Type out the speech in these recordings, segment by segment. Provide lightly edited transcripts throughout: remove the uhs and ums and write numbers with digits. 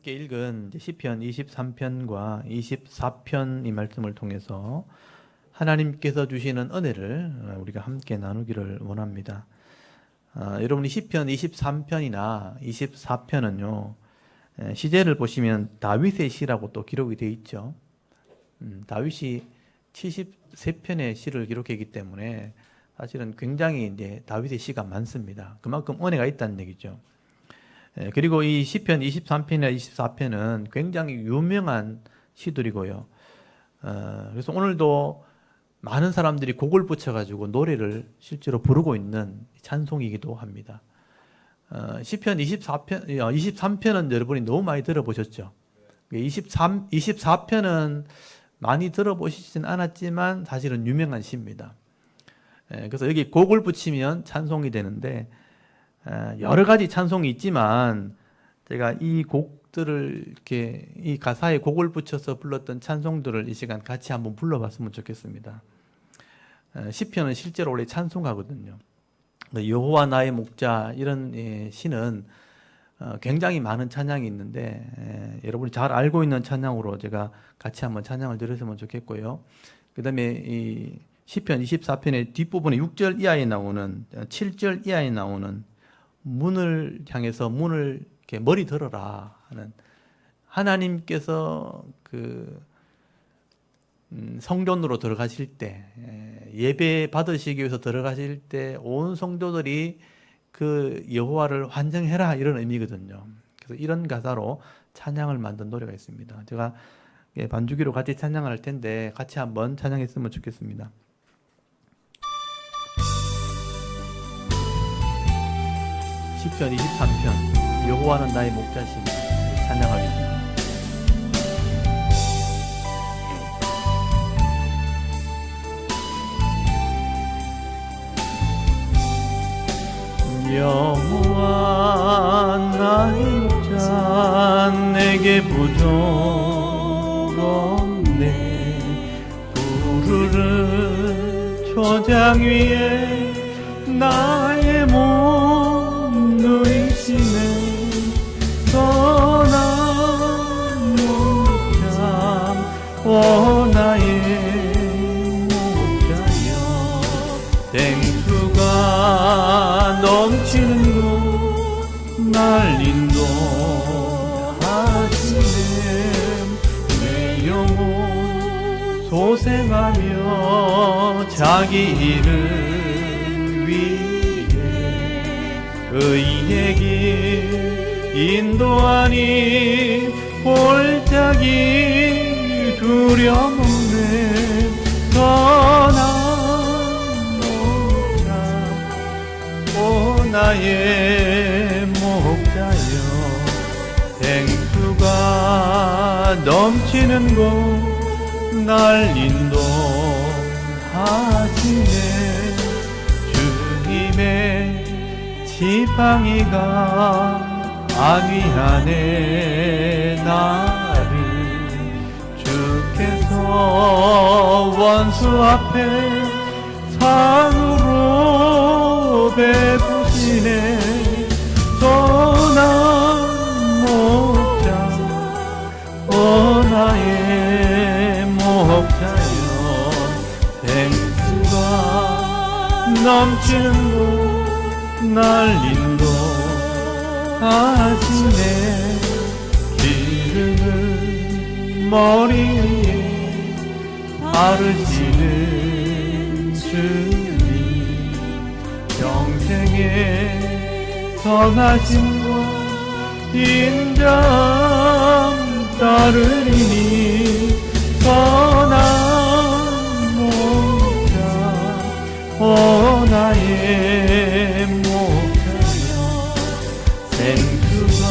함께 읽은 시편 23편과 24편 이 말씀을 통해서 하나님께서 주시는 은혜를 우리가 함께 나누기를 원합니다. 여러분이 시편 23편이나 24편은요, 시제를 보시면 다윗의 시라고 또 기록이 되어 있죠. 다윗이 73편의 시를 기록했기 때문에 사실은 굉장히 이제 다윗의 시가 많습니다. 그만큼 은혜가 있다는 얘기죠. 그리고 이 시편 23편이나 24편은 굉장히 유명한 시들이고요. 그래서 오늘도 많은 사람들이 곡을 붙여가지고 노래를 실제로 부르고 있는 찬송이기도 합니다. 시편 23편은 여러분이 너무 많이 들어보셨죠. 24편은 많이 들어보시진 않았지만 사실은 유명한 시입니다. 그래서 여기 곡을 붙이면 찬송이 되는데, 여러 가지 찬송이 있지만 제가 이 곡들을 이렇게 이 가사에 곡을 붙여서 불렀던 찬송들을 이 시간 같이 한번 불러봤으면 좋겠습니다. 시편은 실제로 원래 찬송가거든요. 여호와 나의 목자 이런 시는 굉장히 많은 찬양이 있는데 여러분이 잘 알고 있는 찬양으로 제가 같이 한번 찬양을 드렸으면 좋겠고요. 그 다음에 이 시편 24편의 뒷부분에 6절 이하에 나오는 7절 이하에 나오는 문을 향해서 문을 이렇게 머리 들어라 하는, 하나님께서 그 성전으로 들어가실 때, 예배 받으시기 위해서 들어가실 때 온 성도들이 그 여호와를 환영해라 이런 의미거든요. 그래서 이런 가사로 찬양을 만든 노래가 있습니다. 제가 반주기로 같이 찬양할 텐데 같이 한번 찬양했으면 좋겠습니다. 시편 23편 여호와는 나의 목자시니 찬양하겠습니다. 여호와 나의 목자 내게 부족 없네. 푸르른 초장 위에 나의 몸 누이시네. 선한 목자 오 나의 목자여, 땡수가 넘치는 곳 날 인도하시네. 내 영혼 소생하며 자기 이름 위에 의의 길 인도하니 골짜기 두려움없네. 선한 오 나의 목자여, 땡수가 넘치는 곳 날 인도하시네. 주님의 지팡이가 안위 안에 나를, 주께서 원수 앞에 상으로 베푸시네. 선한 목자 오 나의 목자여, 땡수가 넘치는 곳 날 인도하시네. 기름을 머리 위에 바르시는 주님, 평생에 선하심과 인정 따르리니. 선한 목자 오 나의 목자여, 생수가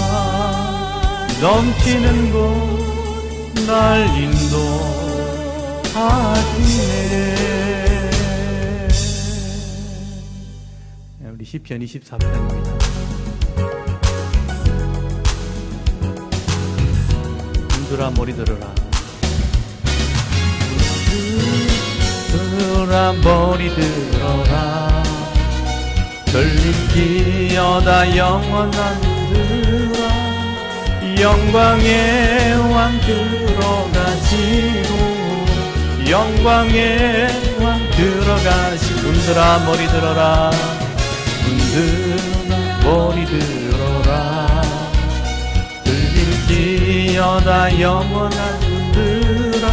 넘치는 곳 날 인도하시네. 우리 시편 24편입니다. 들으라 머리 들으라, 들으라 머리 들어라. 전립기어다 영원한 들으라. 영광의 왕 들어가시고 영광의 왕 들어가시고 문들아 머리 들어라 문들아 머리 들어라 들릴지어다 영원한 문들아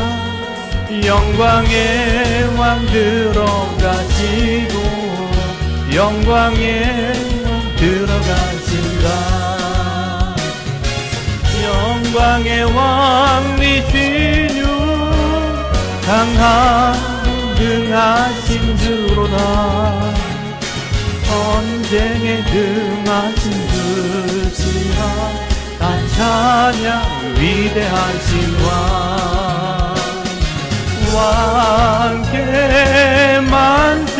영광의 왕 들어가시고 영광의 왕 들어가신다 영광의 왕이시뉴 강하신 주로다 전쟁에 등하신 주시라 다 찬양 위대하신 왕께 만세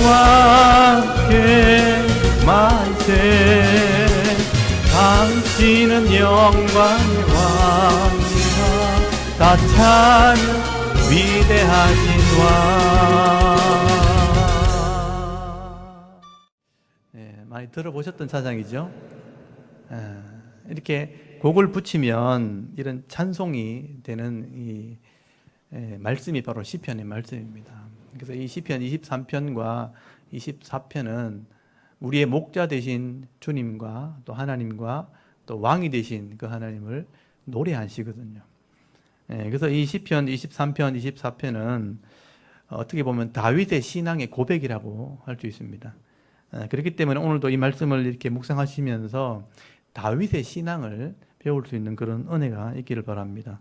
왕께 만세 당신은 영광의 왕이라 다 찬양 위대하신 왕 많이 들어보셨던 찬양이죠. 이렇게 곡을 붙이면 이런 찬송이 되는 이 말씀이 바로 시편의 말씀입니다. 그래서 이 시편 23편과 24편은 우리의 목자 되신 주님과 또 하나님과 또 왕이 되신 그 하나님을 노래한 시거든요. 그래서 이 시편 23편, 24편은 어떻게 보면 다윗의 신앙의 고백이라고 할 수 있습니다. 그렇기 때문에 오늘도 이 말씀을 이렇게 묵상하시면서 다윗의 신앙을 배울 수 있는 그런 은혜가 있기를 바랍니다.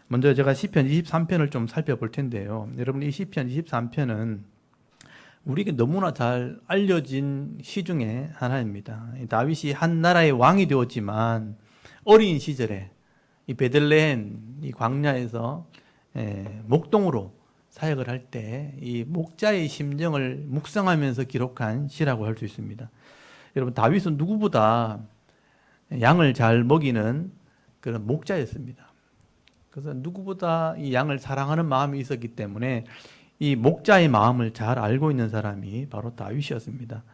먼저 제가 시편 23편을 좀 살펴볼 텐데요. 여러분 이 시편 23편은 우리에게 너무나 잘 알려진 시 중에 하나입니다. 다윗이 한 나라의 왕이 되었지만 어린 시절에 이 베들레헴 이 광야에서 목동으로 사역을 할 때 이 목자의 심정을 묵상하면서 기록한 시라고 할 수 있습니다. 여러분 다윗은 누구보다 양을 잘 먹이는 그런 목자였습니다. 그래서 누구보다 이 양을 사랑하는 마음이 있었기 때문에 이 목자의 마음을 잘 알고 있는 사람이 바로 다윗이었습니다.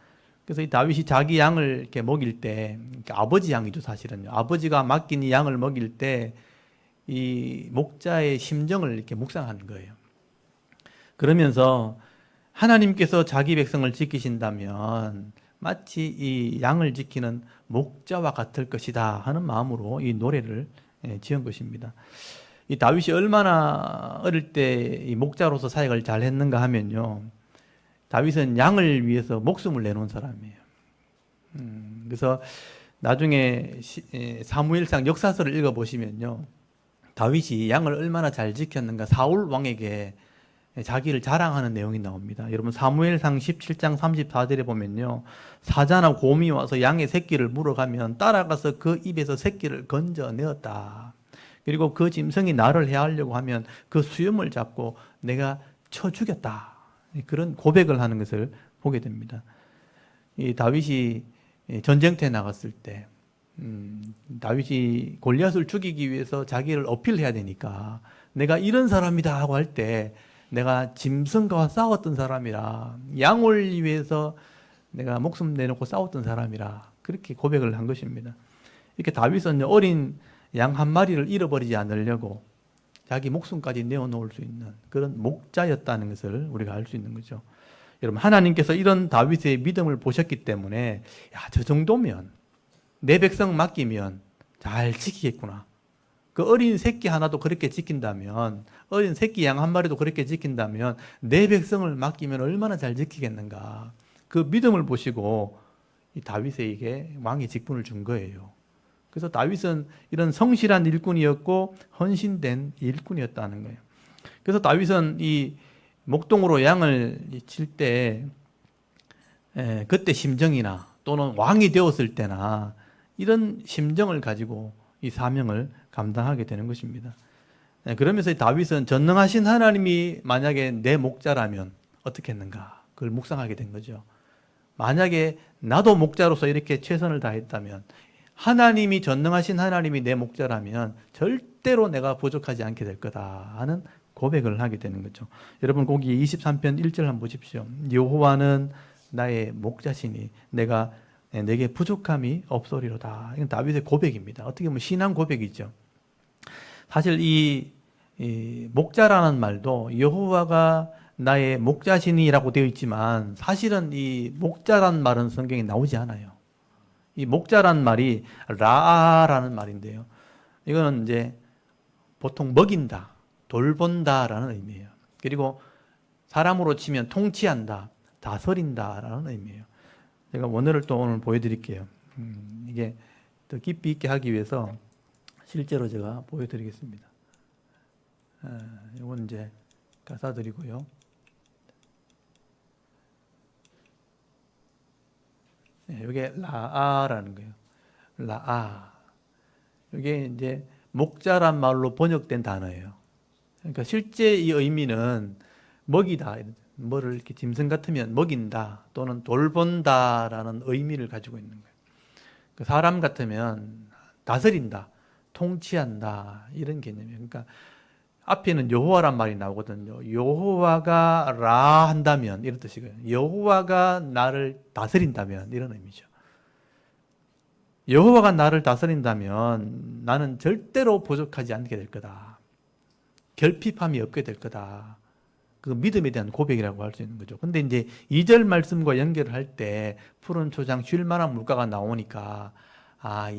그래서 이 다윗이 자기 양을 이렇게 먹일 때 아버지 양이죠, 사실은요. 아버지가 맡긴 이 양을 먹일 때 이 목자의 심정을 이렇게 묵상하는 거예요. 그러면서 하나님께서 자기 백성을 지키신다면 마치 이 양을 지키는 목자와 같을 것이다 하는 마음으로 이 노래를 지은 것입니다. 이 다윗이 얼마나 어릴 때 이 목자로서 사역을 잘 했는가 하면요. 다윗은 양을 위해서 목숨을 내놓은 사람이에요. 그래서 나중에 사무엘상 역사서를 읽어보시면요. 다윗이 양을 얼마나 잘 지켰는가 사울 왕에게 자기를 자랑하는 내용이 나옵니다. 여러분 사무엘상 17장 34절에 보면요. 사자나 곰이 와서 양의 새끼를 물어가면 따라가서 그 입에서 새끼를 건져내었다. 그리고 그 짐승이 나를 해하려고 하면 그 수염을 잡고 내가 쳐 죽였다. 그런 고백을 하는 것을 보게 됩니다. 이 다윗이 전쟁터에 나갔을 때 다윗이 골리앗을 죽이기 위해서 자기를 어필해야 되니까 내가 이런 사람이다 하고 할 때 내가 짐승과 싸웠던 사람이라 양을 위해서 내가 목숨 내놓고 싸웠던 사람이라 그렇게 고백을 한 것입니다. 이렇게 다윗은 어린 양 한 마리를 잃어버리지 않으려고 자기 목숨까지 내어놓을 수 있는 그런 목자였다는 것을 우리가 알 수 있는 거죠. 여러분 하나님께서 이런 다윗의 믿음을 보셨기 때문에 저 정도면 내 백성 맡기면 잘 지키겠구나. 그 어린 새끼 하나도 그렇게 지킨다면 어린 새끼 양 한 마리도 그렇게 지킨다면 내 백성을 맡기면 얼마나 잘 지키겠는가. 그 믿음을 보시고 이 다윗에게 왕의 직분을 준 거예요. 그래서 다윗은 이런 성실한 일꾼이었고 헌신된 일꾼이었다는 거예요. 그래서 다윗은 이 목동으로 양을 칠 때 그때 심정이나 또는 왕이 되었을 때나 이런 심정을 가지고 이 사명을 감당하게 되는 것입니다. 그러면서 다윗은 전능하신 하나님이 만약에 내 목자라면 어떻게 했는가 그걸 묵상하게 된 거죠. 만약에 나도 목자로서 이렇게 최선을 다했다면 하나님이 전능하신 하나님이 내 목자라면 절대로 내가 부족하지 않게 될 거다 하는 고백을 하게 되는 거죠. 여러분 거기 23편 1절 한번 보십시오. 여호와는 나의 목자시니 내가 내게 부족함이 없소리로다. 이건 다윗의 고백입니다. 어떻게 보면 신앙 고백이죠. 사실 이 목자라는 말도 여호와가 나의 목자시니라고 되어 있지만 사실은 이 목자란 말은 성경에 나오지 않아요. 이 목자란 말이 라아라는 말인데요. 이거는 이제 보통 먹인다, 돌본다라는 의미예요. 그리고 사람으로 치면 통치한다, 다스린다라는 의미예요. 제가 원어를 또 오늘 보여드릴게요. 이게 더 깊이 있게 하기 위해서 실제로 제가 보여드리겠습니다. 이건 이제 가사드리고요. 이게 라아라는 거예요. 라아. 이게 이제 목자란 말로 번역된 단어예요. 그러니까 실제 이 의미는 먹이다. 뭐를 이렇게 짐승 같으면 먹인다 또는 돌본다라는 의미를 가지고 있는 거예요. 사람 같으면 다스린다, 통치한다 이런 개념이에요. 그러니까 앞에는 여호와란 말이 나오거든요. 여호와가 라 한다면 이런 뜻이고요. 여호와가 나를 다스린다면 이런 의미죠. 여호와가 나를 다스린다면 나는 절대로 부족하지 않게 될 거다. 결핍함이 없게 될 거다. 그 믿음에 대한 고백이라고 할 수 있는 거죠. 근데 이제 2절 말씀과 연결을 할 때 푸른 초장 쉴 만한 물가가 나오니까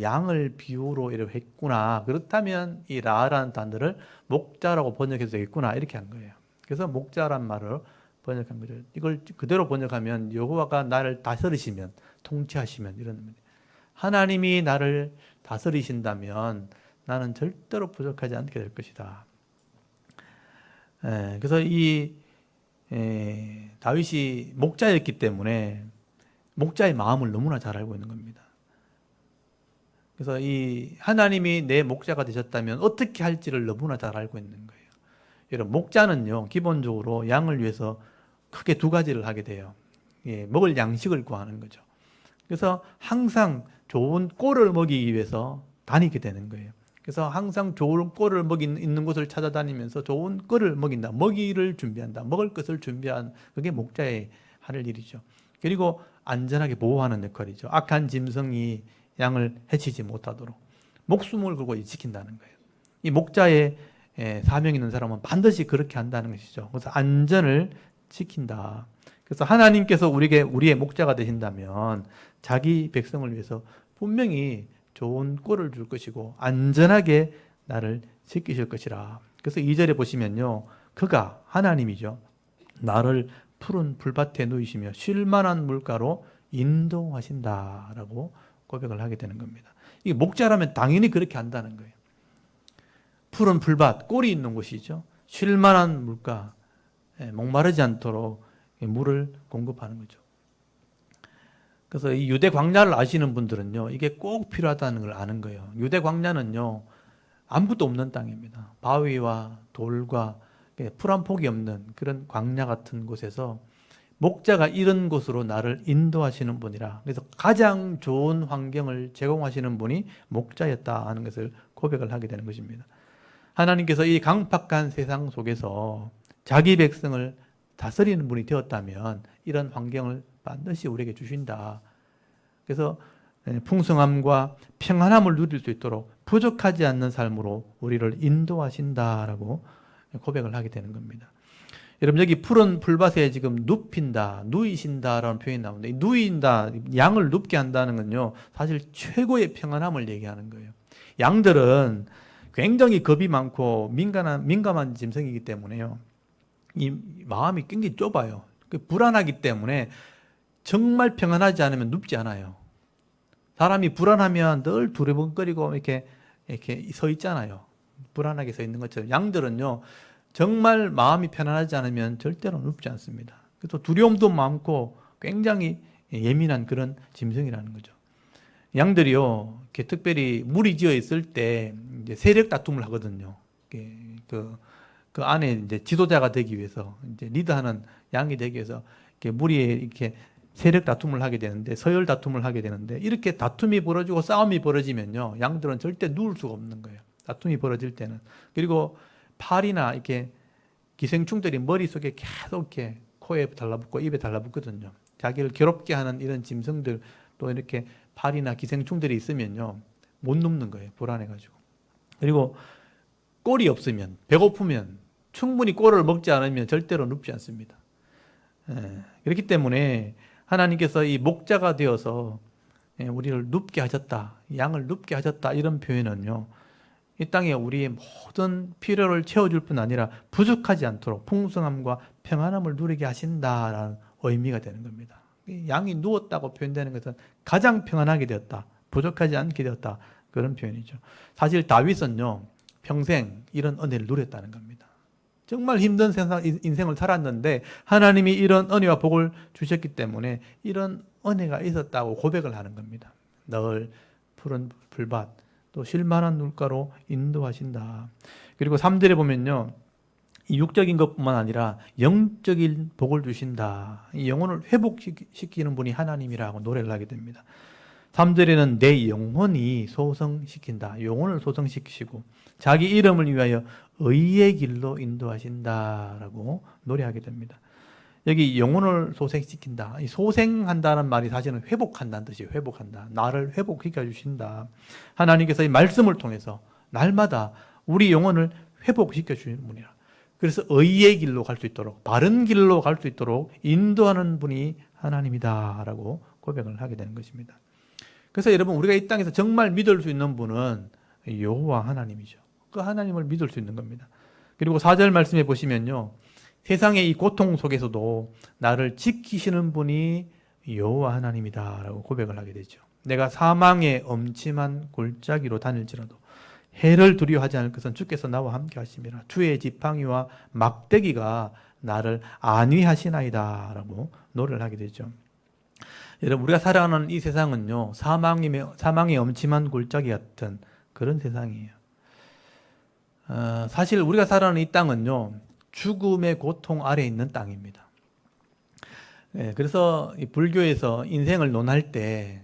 양을 비유로 이렇게 했구나. 그렇다면 이 라라는 단어를 목자라고 번역해서 되겠구나. 이렇게 한 거예요. 그래서 목자란 말을 번역한 거죠. 이걸 그대로 번역하면 여호와가 나를 다스리시면, 통치하시면 이런 의미예요. 하나님이 나를 다스리신다면 나는 절대로 부족하지 않게 될 것이다. 그래서 이 다윗이 목자였기 때문에 목자의 마음을 너무나 잘 알고 있는 겁니다. 그래서 이 하나님이 내 목자가 되셨다면 어떻게 할지를 너무나 잘 알고 있는 거예요. 여러분, 목자는요 기본적으로 양을 위해서 크게 두 가지를 하게 돼요. 먹을 양식을 구하는 거죠. 그래서 항상 좋은 꼴을 먹이기 위해서 다니게 되는 거예요. 그래서 항상 좋은 꼴을 있는 곳을 찾아다니면서 좋은 꼴을 먹인다. 먹이를 준비한다. 먹을 것을 준비한 그게 목자의 할 일이죠. 그리고 안전하게 보호하는 역할이죠. 악한 짐승이 양을 해치지 못하도록 목숨을 걸고 지킨다는 거예요. 이 목자의 사명 있는 사람은 반드시 그렇게 한다는 것이죠. 그래서 안전을 지킨다. 그래서 하나님께서 우리의 목자가 되신다면 자기 백성을 위해서 분명히 좋은 꼴을 줄 것이고 안전하게 나를 지키실 것이라. 그래서 2절에 보시면요. 그가 하나님이죠. 나를 푸른 풀밭에 누이시며 쉴만한 물가로 인도하신다라고 고백을 하게 되는 겁니다. 이게 목자라면 당연히 그렇게 한다는 거예요. 푸른 풀밭, 꼴이 있는 곳이죠. 쉴만한 물가, 목마르지 않도록 물을 공급하는 거죠. 그래서 이 유대 광야를 아시는 분들은요, 이게 꼭 필요하다는 걸 아는 거예요. 유대 광야는요, 아무것도 없는 땅입니다. 바위와 돌과 풀 한 폭이 없는 그런 광야 같은 곳에서 목자가 이런 곳으로 나를 인도하시는 분이라. 그래서 가장 좋은 환경을 제공하시는 분이 목자였다 하는 것을 고백을 하게 되는 것입니다. 하나님께서 이 강팍한 세상 속에서 자기 백성을 다스리는 분이 되었다면 이런 환경을 반드시 우리에게 주신다. 그래서 풍성함과 평안함을 누릴 수 있도록 부족하지 않는 삶으로 우리를 인도하신다라고 고백을 하게 되는 겁니다. 여러분, 여기 푸른 풀밭에 지금 눕힌다, 누이신다라는 표현이 나오는데, 누인다, 양을 눕게 한다는 건요, 사실 최고의 평안함을 얘기하는 거예요. 양들은 굉장히 겁이 많고 민감한 짐승이기 때문에요, 이 마음이 굉장히 좁아요. 불안하기 때문에 정말 평안하지 않으면 눕지 않아요. 사람이 불안하면 늘 두리번거리고 이렇게 서 있잖아요. 불안하게 서 있는 것처럼 양들은요, 정말 마음이 편안하지 않으면 절대로 눕지 않습니다. 그래서 두려움도 많고 굉장히 예민한 그런 짐승이라는 거죠. 양들이요, 특별히 무리 지어 있을 때 이제 세력 다툼을 하거든요. 그 안에 이제 지도자가 되기 위해서, 이제 리더하는 양이 되기 위해서 무리에 이렇게 세력 다툼을 하게 되는데, 서열 다툼을 하게 되는데, 이렇게 다툼이 벌어지고 싸움이 벌어지면요, 양들은 절대 누울 수가 없는 거예요. 다툼이 벌어질 때는. 그리고 팔이나 이렇게 기생충들이 머릿속에 계속 이렇게 코에 달라붙고 입에 달라붙거든요. 자기를 괴롭게 하는 이런 짐승들 또 이렇게 발이나 기생충들이 있으면요, 못 눕는 거예요. 불안해가지고. 그리고 꼴이 없으면, 배고프면, 충분히 꼴을 먹지 않으면 절대로 눕지 않습니다. 그렇기 때문에 하나님께서 이 목자가 되어서 우리를 눕게 하셨다, 양을 눕게 하셨다, 이런 표현은요, 이 땅에 우리의 모든 필요를 채워줄 뿐 아니라 부족하지 않도록 풍성함과 평안함을 누리게 하신다라는 의미가 되는 겁니다. 양이 누웠다고 표현되는 것은 가장 평안하게 되었다, 부족하지 않게 되었다, 그런 표현이죠. 사실 다윗은요, 평생 이런 은혜를 누렸다는 겁니다. 정말 힘든 인생을 살았는데 하나님이 이런 은혜와 복을 주셨기 때문에 이런 은혜가 있었다고 고백을 하는 겁니다. 늘 푸른 풀밭, 또 쉴만한 물가로 인도하신다. 그리고 3절에 보면요, 이 육적인 것뿐만 아니라 영적인 복을 주신다. 이 영혼을 회복시키는 분이 하나님이라고 노래를 하게 됩니다. 3절에는 내 영혼이 소성시킨다. 영혼을 소성시키시고 자기 이름을 위하여 의의 길로 인도하신다라고 노래하게 됩니다. 여기 영혼을 소생시킨다. 이 소생한다는 말이 사실은 회복한다는 뜻이에요. 회복한다. 나를 회복시켜 주신다. 하나님께서 이 말씀을 통해서 날마다 우리 영혼을 회복시켜 주시는 분이라. 그래서 의의 길로 갈 수 있도록, 바른 길로 갈 수 있도록 인도하는 분이 하나님이다라고 고백을 하게 되는 것입니다. 그래서 여러분, 우리가 이 땅에서 정말 믿을 수 있는 분은 여호와 하나님이죠. 그 하나님을 믿을 수 있는 겁니다. 그리고 4절 말씀해 보시면요, 세상의 이 고통 속에서도 나를 지키시는 분이 여호와 하나님이다라고 고백을 하게 되죠. 내가 사망의 엄침한 골짜기로 다닐지라도 해를 두려워하지 않을 것은 주께서 나와 함께 하심이라. 주의 지팡이와 막대기가 나를 안위하시나이다라고 노래를 하게 되죠. 여러분, 우리가 살아가는 이 세상은요, 사망의 엄침한 골짜기 같은 그런 세상이에요. 사실 우리가 살아가는 이 땅은요, 죽음의 고통 아래에 있는 땅입니다. 그래서 이 불교에서 인생을 논할 때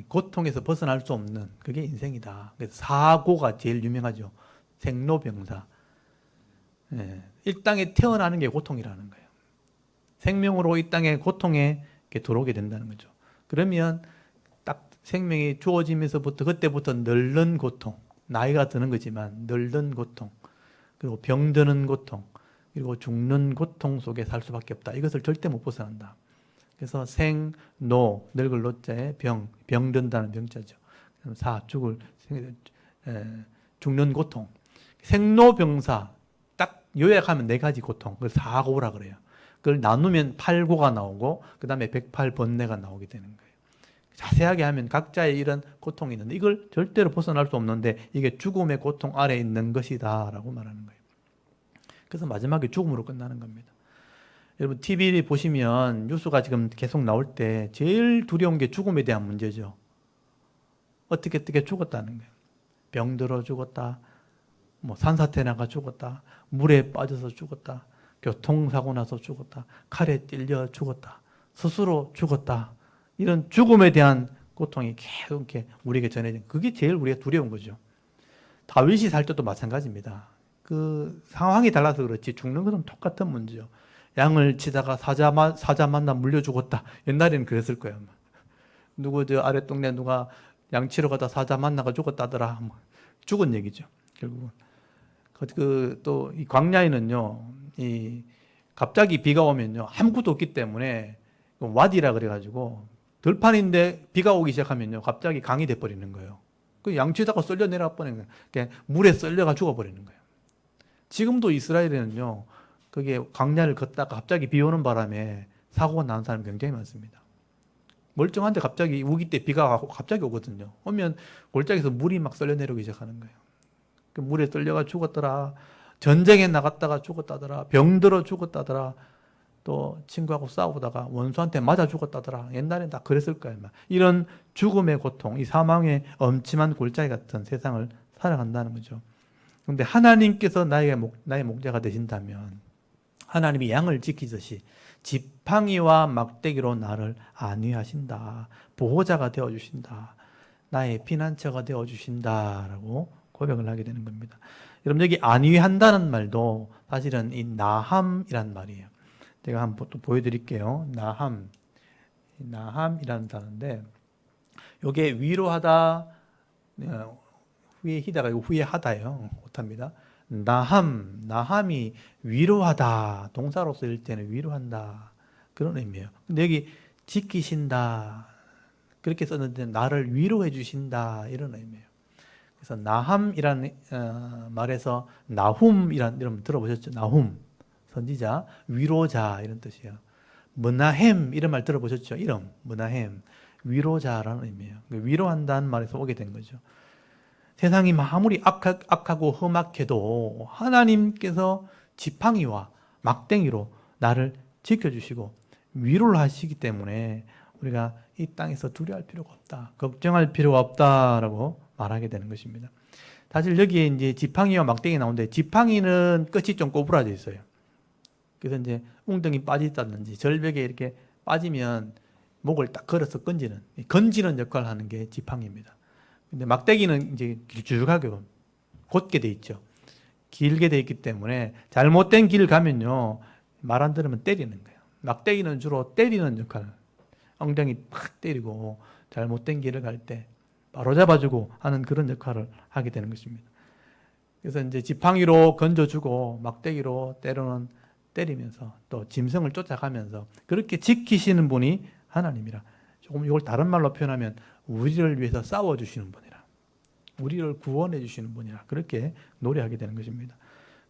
고통에서 벗어날 수 없는 그게 인생이다. 그래서 사고가 제일 유명하죠. 생로병사. 이 땅에 태어나는 게 고통이라는 거예요. 생명으로 이 땅에 고통에 들어오게 된다는 거죠. 그러면 딱 생명이 주어지면서부터 그때부터 늙는 고통, 나이가 드는 거지만 늙는 고통, 그리고 병드는 고통, 그리고 죽는 고통 속에 살 수밖에 없다. 이것을 절대 못 벗어난다. 그래서 생, 노, 늙을 노자에 병든다는 병자죠. 죽는 고통. 생로병사, 딱 요약하면 4가지 고통. 그걸 사고라 그래요. 그걸 나누면 8고가 나오고, 그 다음에 108번뇌가 나오게 되는 거예요. 자세하게 하면 각자의 이런 고통이 있는데, 이걸 절대로 벗어날 수 없는데, 이게 죽음의 고통 아래에 있는 것이다 라고 말하는 거예요. 그래서 마지막에 죽음으로 끝나는 겁니다. 여러분, TV 보시면 뉴스가 지금 계속 나올 때 제일 두려운 게 죽음에 대한 문제죠. 어떻게 죽었다는 거예요. 병들어 죽었다, 뭐 산사태 나가 죽었다, 물에 빠져서 죽었다, 교통사고 나서 죽었다, 칼에 찔려 죽었다, 스스로 죽었다. 이런 죽음에 대한 고통이 계속 이렇게 우리에게 전해진, 그게 제일 우리가 두려운 거죠. 다윗이 살 때도 마찬가지입니다. 그 상황이 달라서 그렇지 죽는 것은 똑같은 문제죠. 양을 치다가 사자 만나 물려 죽었다. 옛날에는 그랬을 거예요. 누구 아랫동네 누가 양 치러 가다 사자 만나가 죽었다더라. 죽은 얘기죠. 결국은. 또 이 광야에는요, 갑자기 비가 오면요, 아무것도 없기 때문에 와디라 그래가지고 들판인데 비가 오기 시작하면요, 갑자기 강이 돼버리는 거예요. 그 양치다가 썰려 내려와 버리는 거예요. 물에 썰려가 죽어버리는 거예요. 지금도 이스라엘에는요, 그게 광야를 걷다가 갑자기 비 오는 바람에 사고가 나는 사람이 굉장히 많습니다. 멀쩡한데 갑자기 우기 때 비가 갑자기 오거든요. 오면 골짜기에서 물이 막 썰려 내려오기 시작하는 거예요. 그 물에 떨려가 죽었더라. 전쟁에 나갔다가 죽었다더라. 병들어 죽었다더라. 또 친구하고 싸우다가 원수한테 맞아 죽었다더라. 옛날엔 다 그랬을 거예요. 이런 죽음의 고통, 이 사망의 엄침한 골짜기 같은 세상을 살아간다는 거죠. 그런데 하나님께서 나의 목자가 되신다면 하나님이 양을 지키듯이 지팡이와 막대기로 나를 안위하신다. 보호자가 되어주신다. 나의 피난처가 되어주신다라고 고백을 하게 되는 겁니다. 여러분, 여기 안위한다는 말도 사실은 이 나함이란 말이에요. 제가 한번 또 보여드릴게요. 나함이라는 단어인데, 요게 위로하다, 후회히다가 이거 후회하다예요. 못합니다. 나함이 위로하다. 동사로 쓰일 때는 위로한다. 그런 의미예요. 근데 여기 지키신다. 그렇게 썼는데 나를 위로해 주신다. 이런 의미예요. 그래서 나함이라는 말에서 나훔이라는 이름 들어보셨죠? 나훔. 선지자, 위로자 이런 뜻이에요. 머나햄 이런 말 들어보셨죠? 이름, 머나햄. 위로자라는 의미예요. 위로한다는 말에서 오게 된 거죠. 세상이 아무리 악하고 험악해도 하나님께서 지팡이와 막대기로 나를 지켜주시고 위로를 하시기 때문에 우리가 이 땅에서 두려워할 필요가 없다. 걱정할 필요가 없다라고 말하게 되는 것입니다. 사실 여기에 이제 지팡이와 막대기 나오는데 지팡이는 끝이 좀 꼬부라져 있어요. 그래서 이제 웅덩이 빠졌다든지 절벽에 이렇게 빠지면 목을 딱 걸어서 건지는 역할을 하는 게 지팡이입니다. 근데 막대기는 이제 길쭉하게 곧게 돼 있죠. 길게 돼 있기 때문에 잘못된 길을 가면요, 말 안 들으면 때리는 거예요. 막대기는 주로 때리는 역할, 엉덩이 팍 때리고 잘못된 길을 갈 때 바로 잡아주고 하는 그런 역할을 하게 되는 것입니다. 그래서 이제 지팡이로 건져주고 막대기로 때로는 때리면서 또 짐승을 쫓아가면서 그렇게 지키시는 분이 하나님이라. 조금 이걸 다른 말로 표현하면 우리를 위해서 싸워주시는 분이라, 우리를 구원해 주시는 분이라, 그렇게 노래하게 되는 것입니다.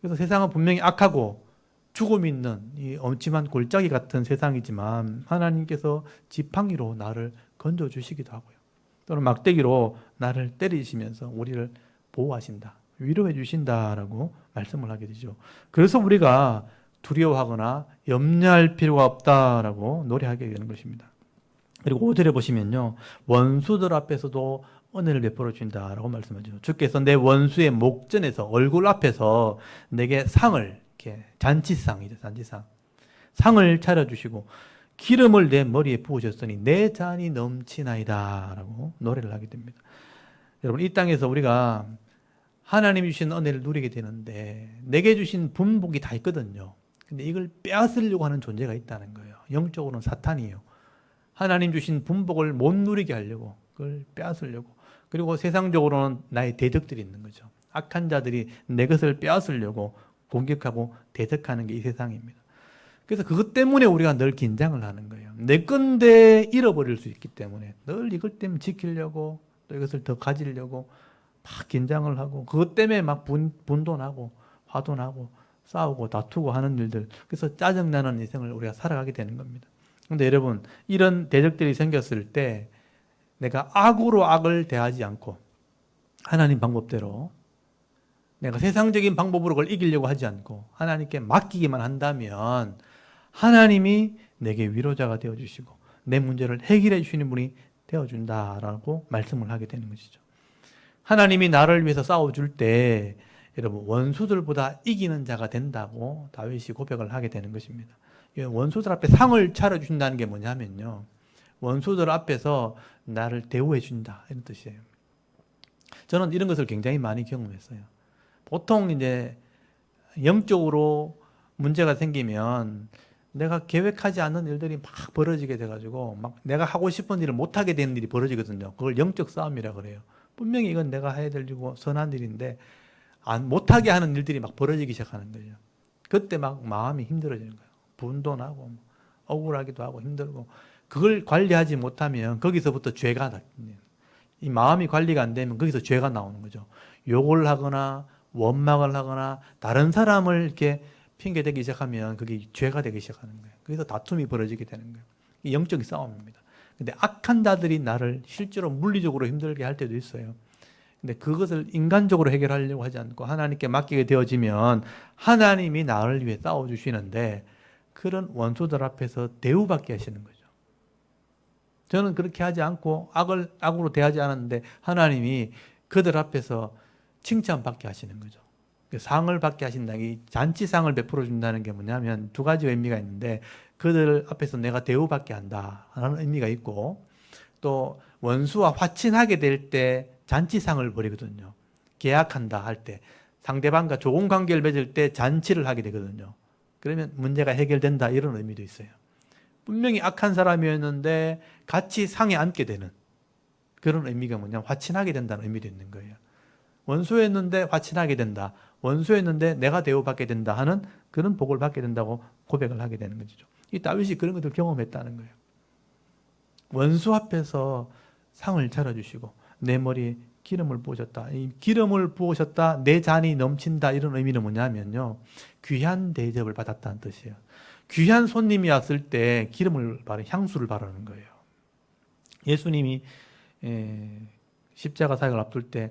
그래서 세상은 분명히 악하고 죽음이 있는 이 엄침한 골짜기 같은 세상이지만 하나님께서 지팡이로 나를 건져주시기도 하고요, 또는 막대기로 나를 때리시면서 우리를 보호하신다, 위로해 주신다라고 말씀을 하게 되죠. 그래서 우리가 두려워하거나 염려할 필요가 없다라고 노래하게 되는 것입니다. 그리고 5절에 보시면요, 원수들 앞에서도 은혜를 베풀어 준다라고 말씀하죠. 주께서 내 원수의 목전에서, 얼굴 앞에서 내게 상을, 이렇게 잔치상이죠, 잔치상, 상을 차려주시고 기름을 내 머리에 부으셨으니 내 잔이 넘치나이다라고 노래를 하게 됩니다. 여러분, 이 땅에서 우리가 하나님이 주신 은혜를 누리게 되는데 내게 주신 분복이 다 있거든요. 근데 이걸 빼앗으려고 하는 존재가 있다는 거예요. 영적으로는 사탄이에요. 하나님 주신 분복을 못 누리게 하려고, 그걸 빼앗으려고. 그리고 세상적으로는 나의 대적들이 있는 거죠. 악한 자들이 내 것을 빼앗으려고 공격하고 대적하는 게 이 세상입니다. 그래서 그것 때문에 우리가 늘 긴장을 하는 거예요. 내 건데 잃어버릴 수 있기 때문에 늘 이것 때문에 지키려고, 또 이것을 더 가지려고 막 긴장을 하고, 그것 때문에 막 분돈하고 화도 나고 싸우고 다투고 하는 일들, 그래서 짜증나는 인생을 우리가 살아가게 되는 겁니다. 근데 여러분, 이런 대적들이 생겼을 때 내가 악으로 악을 대하지 않고 하나님 방법대로, 내가 세상적인 방법으로 그걸 이기려고 하지 않고 하나님께 맡기기만 한다면 하나님이 내게 위로자가 되어주시고 내 문제를 해결해 주시는 분이 되어준다라고 말씀을 하게 되는 것이죠. 하나님이 나를 위해서 싸워줄 때 여러분, 원수들보다 이기는 자가 된다고 다윗이 고백을 하게 되는 것입니다. 원수들 앞에 상을 차려준다는 게 뭐냐면요, 원수들 앞에서 나를 대우해 준다, 이런 뜻이에요. 저는 이런 것을 굉장히 많이 경험했어요. 보통 이제 영적으로 문제가 생기면 내가 계획하지 않는 일들이 막 벌어지게 돼가지고 막 내가 하고 싶은 일을 못하게 되는 일이 벌어지거든요. 그걸 영적 싸움이라 그래요. 분명히 이건 내가 해야 될 일이고 선한 일인데 못하게 하는 일들이 막 벌어지기 시작하는 거예요. 그때 막 마음이 힘들어지는 거예요. 분돈하고 억울하기도 하고 힘들고, 그걸 관리하지 못하면 거기서부터 죄가 나요. 이 마음이 관리가 안 되면 거기서 죄가 나오는 거죠. 욕을 하거나 원망을 하거나 다른 사람을 이렇게 핑계대기 시작하면 그게 죄가 되기 시작하는 거예요. 그래서 다툼이 벌어지게 되는 거예요. 이 영적인 싸움입니다. 근데 악한 자들이 나를 실제로 물리적으로 힘들게 할 때도 있어요. 근데 그것을 인간적으로 해결하려고 하지 않고 하나님께 맡기게 되어지면 하나님이 나를 위해 싸워주시는데 그런 원수들 앞에서 대우받게 하시는 거죠. 저는 그렇게 하지 않고 악으로 대하지 않았는데 하나님이 그들 앞에서 칭찬받게 하시는 거죠. 상을 받게 하신다. 이 잔치상을 베풀어 준다는 게 뭐냐면 두 가지 의미가 있는데, 그들 앞에서 내가 대우받게 한다라는 의미가 있고, 또 원수와 화친하게 될 때 잔치상을 벌이거든요. 계약한다 할 때, 상대방과 좋은 관계를 맺을 때 잔치를 하게 되거든요. 그러면 문제가 해결된다, 이런 의미도 있어요. 분명히 악한 사람이었는데 같이 상에 앉게 되는, 그런 의미가 뭐냐면 화친하게 된다는 의미도 있는 거예요. 원수였는데 화친하게 된다. 원수였는데 내가 대우받게 된다 하는 그런 복을 받게 된다고 고백을 하게 되는 거죠. 이 다윗이 그런 것을 경험했다는 거예요. 원수 앞에서 상을 차려주시고 내 머리에 기름을 부으셨다. 이 기름을 부으셨다. 내 잔이 넘친다. 이런 의미는 뭐냐면요. 귀한 대접을 받았다는 뜻이에요. 귀한 손님이 왔을 때 기름을 향수를 바르는 거예요. 예수님이 십자가 사역을 앞둘 때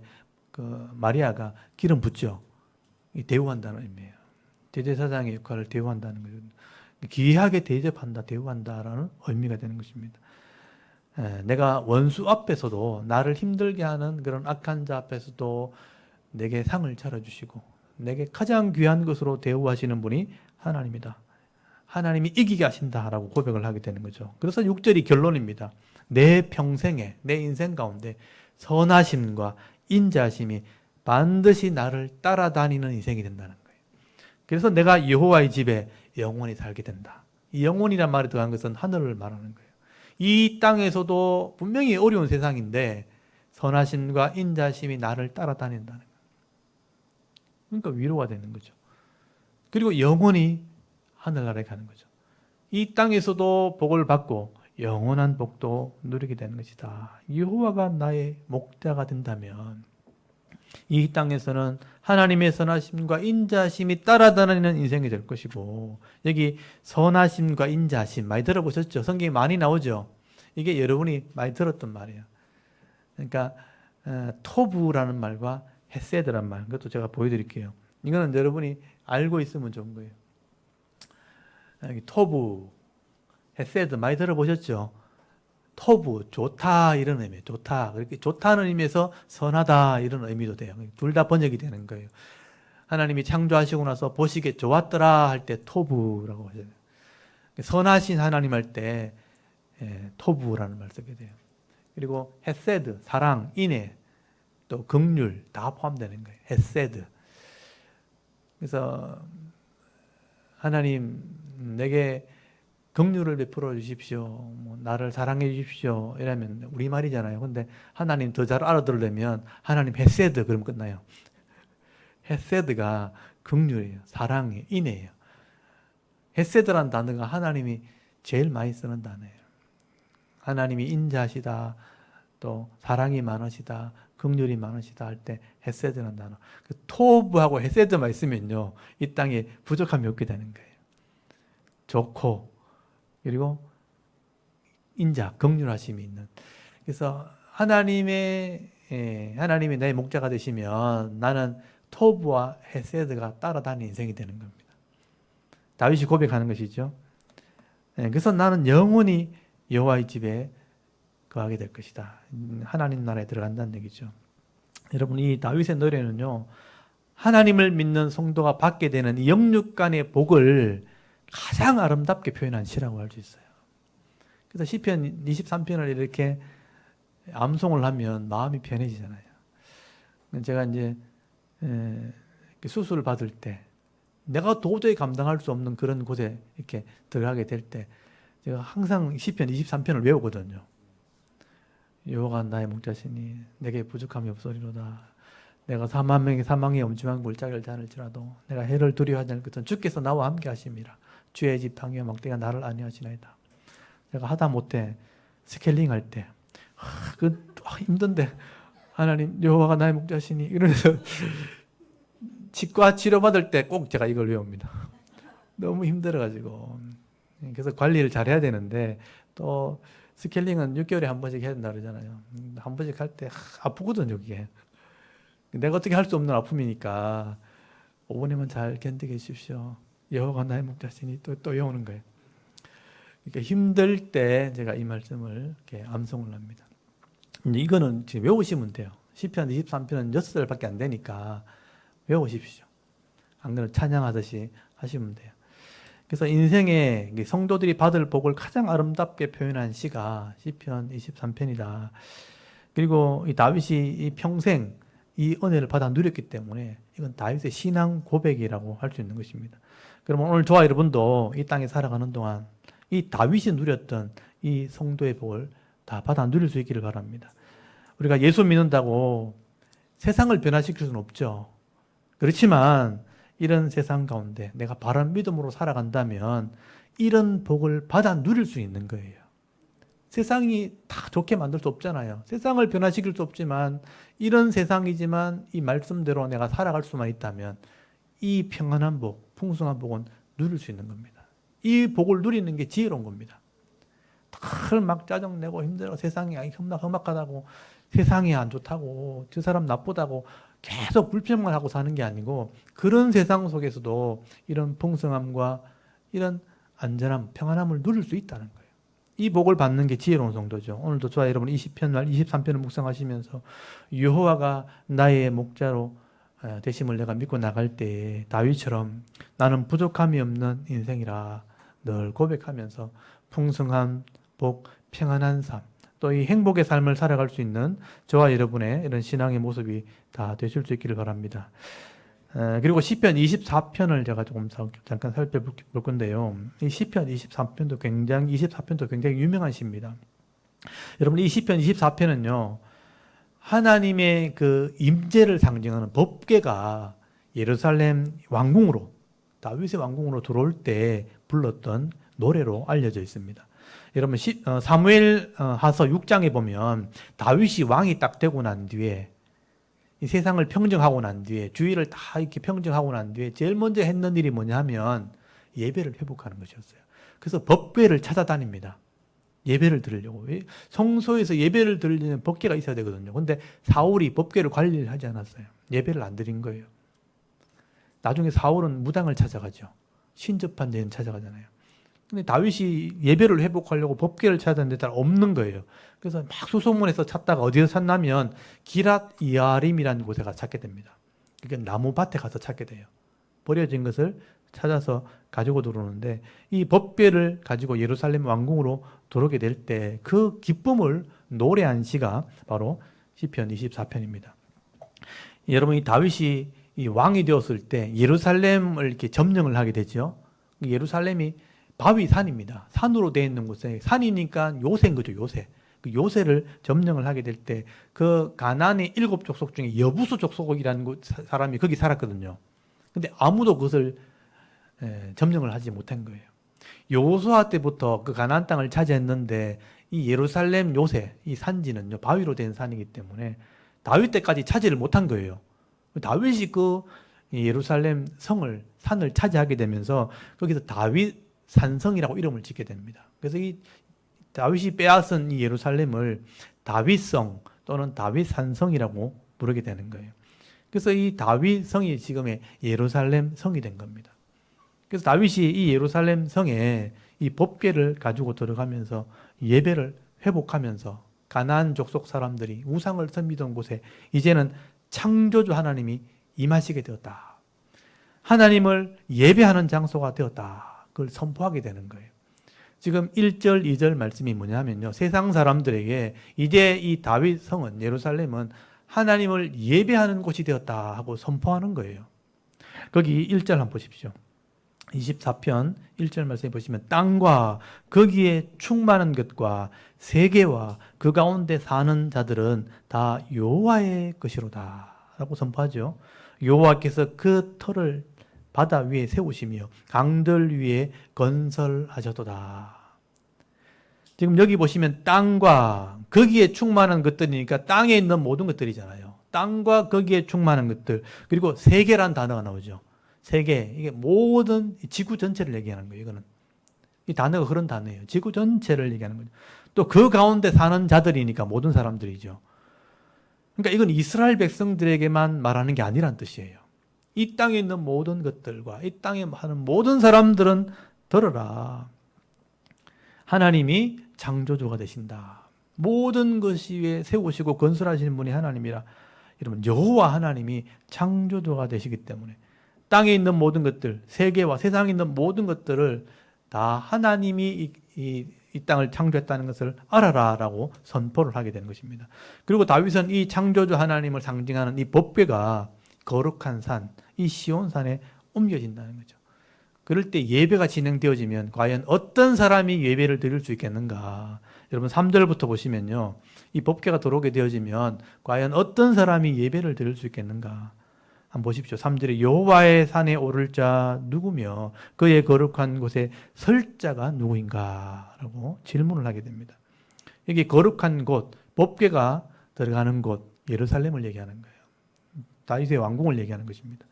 그 마리아가 기름 붓죠. 대우한다는 의미예요. 대제사장의 역할을 대우한다는 거죠. 귀하게 대접한다, 대우한다라는 의미가 되는 것입니다. 내가 원수 앞에서도 나를 힘들게 하는 그런 악한 자 앞에서도 내게 상을 차려주시고 내게 가장 귀한 것으로 대우하시는 분이 하나님이다. 하나님이 이기게 하신다라고 고백을 하게 되는 거죠. 그래서 6절이 결론입니다. 내 평생에, 내 인생 가운데 선하심과 인자하심이 반드시 나를 따라다니는 인생이 된다는 거예요. 그래서 내가 여호와의 집에 영원히 살게 된다. 이 영원이란 말이 들어간 것은 하늘을 말하는 거예요. 이 땅에서도 분명히 어려운 세상인데 선하심과 인자심이 나를 따라다닌다는 거예요. 그러니까 위로가 되는 거죠. 그리고 영원히 하늘나라에 가는 거죠. 이 땅에서도 복을 받고 영원한 복도 누리게 되는 것이다. 여호와가 나의 목자가 된다면 이 땅에서는 하나님의 선하심과 인자심이 따라다니는 인생이 될 것이고, 여기 선하심과 인자심 많이 들어보셨죠? 성경에 많이 나오죠? 이게 여러분이 많이 들었던 말이에요. 그러니까 토부라는 말과 헤세드란 말, 그것도 제가 보여드릴게요. 이거는 여러분이 알고 있으면 좋은 거예요. 여기 토부, 헤세드 많이 들어보셨죠? 토부, 좋다 이런 의미, 좋다. 그렇게 좋다는 의미에서 선하다 이런 의미도 돼요. 둘 다 번역이 되는 거예요. 하나님이 창조하시고 나서 보시기에 좋았더라 할 때 토부라고 하잖아요. 선하신 하나님 할 때 토부라는 말 쓰게 돼요. 그리고 헤세드, 사랑, 인애, 또 긍휼 다 포함되는 거예요. 헤세드. 그래서 하나님 내게 긍휼을 베풀어 주십시오. 뭐 나를 사랑해 주십시오. 이러면 우리말이잖아요. 근데 하나님 더 잘 알아들으려면 하나님 헤세드 그러면 끝나요. 헤세드가 긍휼이에요. 사랑이에요. 인애예요. 헤세드라는 단어가 하나님이 제일 많이 쓰는 단어예요. 하나님이 인자하시다, 또 사랑이 많으시다, 긍휼이 많으시다 할 때 헤세드라는 단어. 그 토부하고 헤세드만 있으면요, 이 땅에 부족함이 없게 되는 거예요. 좋고 그리고 인자, 긍휼하심이 있는. 그래서 하나님이 나의 목자가 되시면 나는 토부와 헤세드가 따라다니는 인생이 되는 겁니다. 다윗이 고백하는 것이죠. 그래서 나는 영원히 여호와의 집에 거하게 될 것이다. 하나님 나라에 들어간다는 얘기죠. 여러분, 이 다윗의 노래는요, 하나님을 믿는 성도가 받게 되는 이 영육간의 복을 가장 아름답게 표현한 시라고 할 수 있어요. 그래서 시편 23편을 이렇게 암송을 하면 마음이 편해지잖아요. 제가 이제 수술을 받을 때 내가 도저히 감당할 수 없는 그런 곳에 이렇게 들어가게 될 때 제가 항상 시편 23편을 외우거든요. 여호와가 나의 목자시니 내게 부족함이 없으리로다. 내가 사망의 엄중한 골짜기를 다닐지라도 내가 해를 두려워하지 않을 것은 주께서 나와 함께 하심이라. 주의 집 방위와 막대가 나를 안위하시나이다. 제가 하다 못해 스케일링 할 때 힘든데 하나님 여호와가 나의 목자시니 이러면서 치과 치료받을 때 꼭 제가 이걸 외웁니다. 너무 힘들어가지고. 그래서 관리를 잘해야 되는데 또 스케일링은 6개월에 한 번씩 해야 된다 그러잖아요. 한 번씩 할 때 아프거든요, 이게. 내가 어떻게 할 수 없는 아픔이니까 5번에만 잘 견디게 해주십시오. 여호와가 나의 목자시니 또 외우는 거예요. 그러니까 힘들 때 제가 이 말씀을 이렇게 암송을 합니다. 이거는 지금 외우시면 돼요. 시편 23편은 6절밖에 안 되니까 외우십시오. 안 그러면 찬양하듯이 하시면 돼요. 그래서 인생에 성도들이 받을 복을 가장 아름답게 표현한 시가 시편 23편이다. 그리고 이 다윗이 이 평생 이 은혜를 받아 누렸기 때문에 이건 다윗의 신앙 고백이라고 할 수 있는 것입니다. 그러면 오늘 저와 여러분도 이 땅에 살아가는 동안 이 다윗이 누렸던 이 성도의 복을 다 받아 누릴 수 있기를 바랍니다. 우리가 예수 믿는다고 세상을 변화시킬 수는 없죠. 그렇지만 이런 세상 가운데 내가 바른 믿음으로 살아간다면 이런 복을 받아 누릴 수 있는 거예요. 세상이 다 좋게 만들 수 없잖아요. 세상을 변화시킬 수 없지만 이런 세상이지만 이 말씀대로 내가 살아갈 수만 있다면 이 평안한 복, 풍성한 복은 누릴 수 있는 겁니다. 이 복을 누리는 게 지혜로운 겁니다. 다 막 짜증내고 힘들어 세상이 험악하다고 세상이 안 좋다고 저 사람 나쁘다고 계속 불평만 하고 사는 게 아니고 그런 세상 속에서도 이런 풍성함과 이런 안전함, 평안함을 누릴 수 있다는 거예요. 이 복을 받는 게 지혜로운 성도죠. 오늘도 저와 여러분 20편, 23편을 묵상하시면서 여호와가 나의 목자로 되심을 내가 믿고 나갈 때에 다윗처럼 나는 부족함이 없는 인생이라 늘 고백하면서 풍성한 복, 평안한 삶, 또 이 행복의 삶을 살아갈 수 있는 저와 여러분의 이런 신앙의 모습이 다 되실 수 있기를 바랍니다. 그리고 시편 24편을 제가 조금 잠깐 살펴볼 건데요. 이 시편 24편도 굉장히 유명한 시입니다. 여러분 이 시편 24편은요. 하나님의 그 임재를 상징하는 법궤가 예루살렘 왕궁으로 다윗의 왕궁으로 들어올 때 불렀던 노래로 알려져 있습니다. 여러분 사무엘 하서 6장에 보면 다윗이 왕이 딱 되고 난 뒤에 이 세상을 평정하고 난 뒤에 주의를 다 이렇게 평정하고 난 뒤에 제일 먼저 했는 일이 뭐냐 하면 예배를 회복하는 것이었어요. 그래서 법궤를 찾아다닙니다. 예배를 드리려고. 성소에서 예배를 드리려면 법궤가 있어야 되거든요. 근데 사울이 법궤를 관리를 하지 않았어요. 예배를 안 드린 거예요. 나중에 사울은 무당을 찾아가죠. 신접한 데는 찾아가잖아요. 근데 다윗이 예배를 회복하려고 법궤를 찾았는데 잘 없는 거예요. 그래서 막 수소문해서 찾다가 어디서 찾냐면 기랏 이아림이라는 곳에 가서 찾게 됩니다. 그러니까 나무밭에 가서 찾게 돼요. 버려진 것을 찾아서 가지고 들어오는데 이 법궤를 가지고 예루살렘 왕궁으로 들어오게 될 때 그 기쁨을 노래한 시가 바로 시편 24편입니다. 여러분 이 다윗이 이 왕이 되었을 때 예루살렘을 이렇게 점령을 하게 되죠. 예루살렘이 바위산입니다. 산으로 되어 있는 곳에 산이니까 요새인 거죠. 요새. 그 요새를 점령을 하게 될 때 그 가나안의 7족속 중에 여부수 족속이라는 사람이 거기 살았거든요. 근데 아무도 그것을 점령을 하지 못한 거예요. 여호수아 때부터 그 가나안 땅을 차지했는데 이 예루살렘 요새 이 산지는요 바위로 된 산이기 때문에 다윗 때까지 차지를 못한 거예요. 다윗이 그 예루살렘 산을 차지하게 되면서 거기서 다윗 산성이라고 이름을 짓게 됩니다. 그래서 이 다윗이 빼앗은 이 예루살렘을 다윗성 또는 다윗산성이라고 부르게 되는 거예요. 그래서 이 다윗성이 지금의 예루살렘 성이 된 겁니다. 그래서 다윗이 이 예루살렘 성에 이 법궤를 가지고 들어가면서 예배를 회복하면서 가나안 족속 사람들이 우상을 섬기던 곳에 이제는 창조주 하나님이 임하시게 되었다. 하나님을 예배하는 장소가 되었다. 그걸 선포하게 되는 거예요. 지금 1절, 2절 말씀이 뭐냐면요. 세상 사람들에게 이제 이 다윗 성은 예루살렘은 하나님을 예배하는 곳이 되었다 하고 선포하는 거예요. 거기 1절 한번 보십시오. 24편 1절 말씀에 보시면 땅과 거기에 충만한 것과 세계와 그 가운데 사는 자들은 다 여호와의 것이로다 라고 선포하죠. 여호와께서 그 터를 바다 위에 세우시며 강들 위에 건설하셨도다. 지금 여기 보시면 땅과 거기에 충만한 것들이니까 땅에 있는 모든 것들이잖아요. 땅과 거기에 충만한 것들 그리고 세계란 단어가 나오죠. 세계 이게 모든 지구 전체를 얘기하는 거예요. 이거는 이 단어가 그런 단어예요. 지구 전체를 얘기하는 거죠. 또 그 가운데 사는 자들이니까 모든 사람들이죠. 그러니까 이건 이스라엘 백성들에게만 말하는 게 아니란 뜻이에요. 이 땅에 있는 모든 것들과 이 땅에 사는 모든 사람들은 들어라. 하나님이 창조주가 되신다. 모든 것이 위에 세우시고 건설하시는 분이 하나님이라. 여러분 여호와 하나님이 창조주가 되시기 때문에 땅에 있는 모든 것들, 세계와 세상에 있는 모든 것들을 다 하나님이 이 땅을 창조했다는 것을 알아라라고 선포를 하게 되는 것입니다. 그리고 다윗은 이 창조주 하나님을 상징하는 이 법궤가 거룩한 산, 이 시온산에 옮겨진다는 거죠. 그럴 때 예배가 진행되어지면 과연 어떤 사람이 예배를 드릴 수 있겠는가? 여러분 3절부터 보시면요. 이 법궤가 들어오게 되어지면 과연 어떤 사람이 예배를 드릴 수 있겠는가? 한번 보십시오. 3절에 여호와의 산에 오를 자 누구며 그의 거룩한 곳에 설 자가 누구인가? 라고 질문을 하게 됩니다. 여기 거룩한 곳, 법궤가 들어가는 곳, 예루살렘을 얘기하는 거예요. 다윗의 왕궁을 얘기하는 것입니다.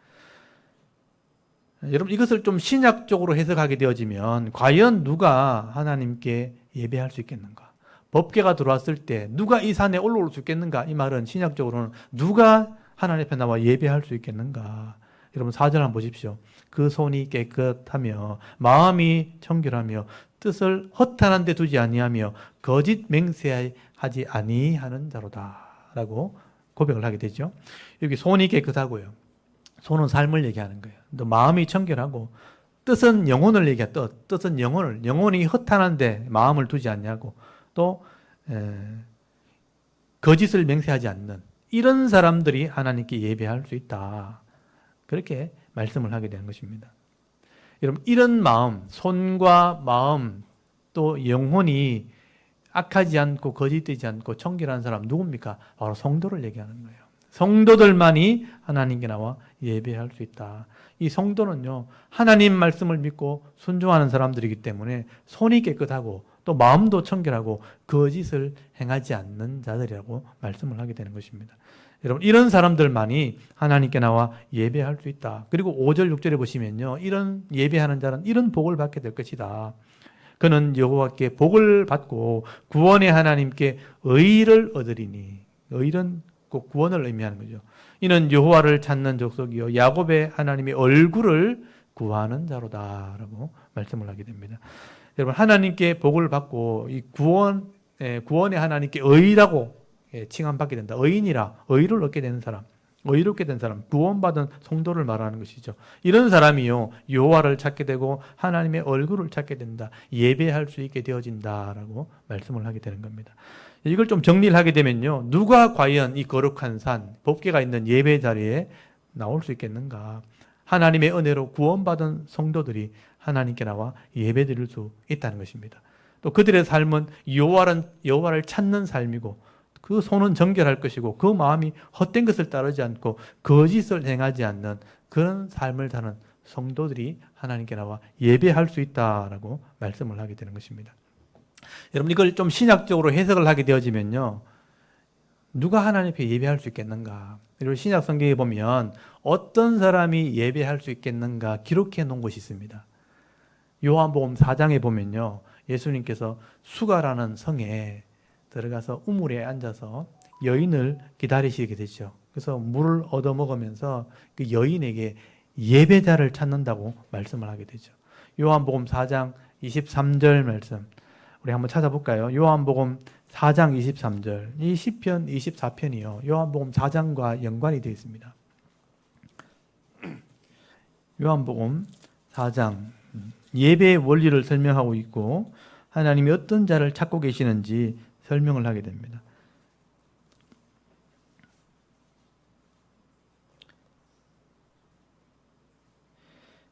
여러분 이것을 좀 신약적으로 해석하게 되어지면 과연 누가 하나님께 예배할 수 있겠는가? 법궤가 들어왔을 때 누가 이 산에 올라올 수 있겠는가? 이 말은 신약적으로는 누가 하나님 앞에 나와 예배할 수 있겠는가? 여러분 4절 한번 보십시오. 그 손이 깨끗하며 마음이 청결하며 뜻을 허탄한 데 두지 아니하며 거짓 맹세하지 아니하는 자로다 라고 고백을 하게 되죠. 여기 손이 깨끗하고요. 손은 삶을 얘기하는 거예요. 또 마음이 청결하고 뜻은 영혼을 얘기해. 뜻은 영혼이 허탄한데 마음을 두지 않냐고. 또 거짓을 맹세하지 않는 이런 사람들이 하나님께 예배할 수 있다. 그렇게 말씀을 하게 되는 것입니다. 여러분 이런 마음, 손과 마음 또 영혼이 악하지 않고 거짓되지 않고 청결한 사람 누굽니까? 바로 성도를 얘기하는 거예요. 성도들만이 하나님께 나와 예배할 수 있다. 이 성도는요, 하나님 말씀을 믿고 순종하는 사람들이기 때문에 손이 깨끗하고 또 마음도 청결하고 거짓을 행하지 않는 자들이라고 말씀을 하게 되는 것입니다. 여러분 이런 사람들만이 하나님께 나와 예배할 수 있다. 그리고 5절 6절에 보시면요, 이런 예배하는 자는 이런 복을 받게 될 것이다. 그는 여호와께 복을 받고 구원의 하나님께 의를 얻으리니. 의는 꼭 구원을 의미하는 거죠. 이는 여호와를 찾는 족속이요 야곱의 하나님의 얼굴을 구하는 자로다라고 말씀을 하게 됩니다. 여러분 하나님께 복을 받고 이 구원의 하나님께 의라고 칭함받게 된다. 의인이라 의를 얻게 되는 사람, 의롭게 된 사람, 구원받은 성도를 말하는 것이죠. 이런 사람이요 여호와를 찾게 되고 하나님의 얼굴을 찾게 된다. 예배할 수 있게 되어진다라고 말씀을 하게 되는 겁니다. 이걸 좀 정리를 하게 되면요, 누가 과연 이 거룩한 산, 법궤가 있는 예배 자리에 나올 수 있겠는가? 하나님의 은혜로 구원받은 성도들이 하나님께 나와 예배드릴 수 있다는 것입니다. 또 그들의 삶은 여호와를 찾는 삶이고 그 손은 정결할 것이고 그 마음이 헛된 것을 따르지 않고 거짓을 행하지 않는 그런 삶을 사는 성도들이 하나님께 나와 예배할 수 있다라고 말씀을 하게 되는 것입니다. 여러분 이걸 좀 신약적으로 해석을 하게 되어지면요, 누가 하나님 앞에 예배할 수 있겠는가? 그리고 신약 성경에 보면 어떤 사람이 예배할 수 있겠는가 기록해 놓은 것이 있습니다. 요한복음 4장에 보면요, 예수님께서 수가라는 성에 들어가서 우물에 앉아서 여인을 기다리시게 되죠. 그래서 물을 얻어 먹으면서 그 여인에게 예배자를 찾는다고 말씀을 하게 되죠. 요한복음 4장 23절 말씀 우리 한번 찾아볼까요? 요한복음 4장 23절. 이 시편 24편이요. 요한복음 4장과 연관이 되어 있습니다. 요한복음 4장. 예배의 원리를 설명하고 있고 하나님이 어떤 자를 찾고 계시는지 설명을 하게 됩니다.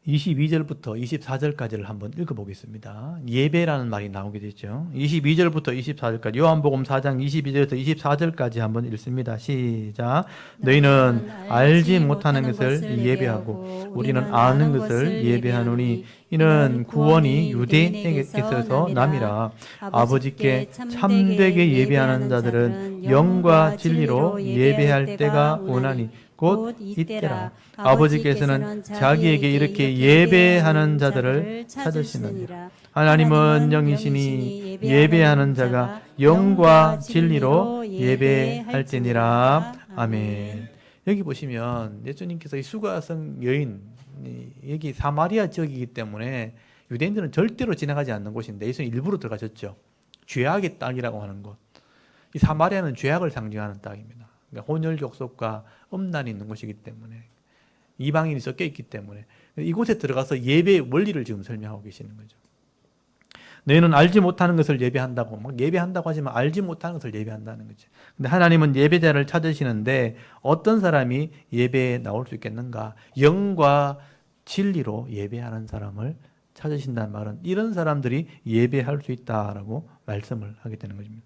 22절부터 24절까지를 한번 읽어보겠습니다. 예배라는 말이 나오게 되죠. 22절부터 24절까지 요한복음 4장 22절부터 24절까지 한번 읽습니다. 시작. 너희는 알지 못하는 것을 예배하고 우리는 아는 것을 예배하노니 이는 구원이 유대인에게서 남이라. 아버지께 참되게 예배하는 자들은 영과 진리로 예배할 때가 오나니 곧 이때라. 아버지께서는 자기에게 이렇게 예배하는 자들을 찾으시느니라. 하나님은 영이시니 예배하는 자가 영과 진리로 예배할지니라. 아멘. 여기 보시면 예수님께서 이 수가성 여인, 여기 사마리아 지역이기 때문에 유대인들은 절대로 지나가지 않는 곳인데 예수님 일부러 들어가셨죠. 죄악의 땅이라고 하는 곳. 이 사마리아는 죄악을 상징하는 땅입니다. 그러니까 혼혈족속과 음란이 있는 곳이기 때문에, 이방인이 섞여 있기 때문에 이곳에 들어가서 예배의 원리를 지금 설명하고 계시는 거죠. 너희는 알지 못하는 것을 예배한다고, 막 예배한다고 하지만 알지 못하는 것을 예배한다는 거죠. 근데 하나님은 예배자를 찾으시는데 어떤 사람이 예배에 나올 수 있겠는가? 영과 진리로 예배하는 사람을 찾으신다는 말은 이런 사람들이 예배할 수 있다라고 말씀을 하게 되는 것입니다.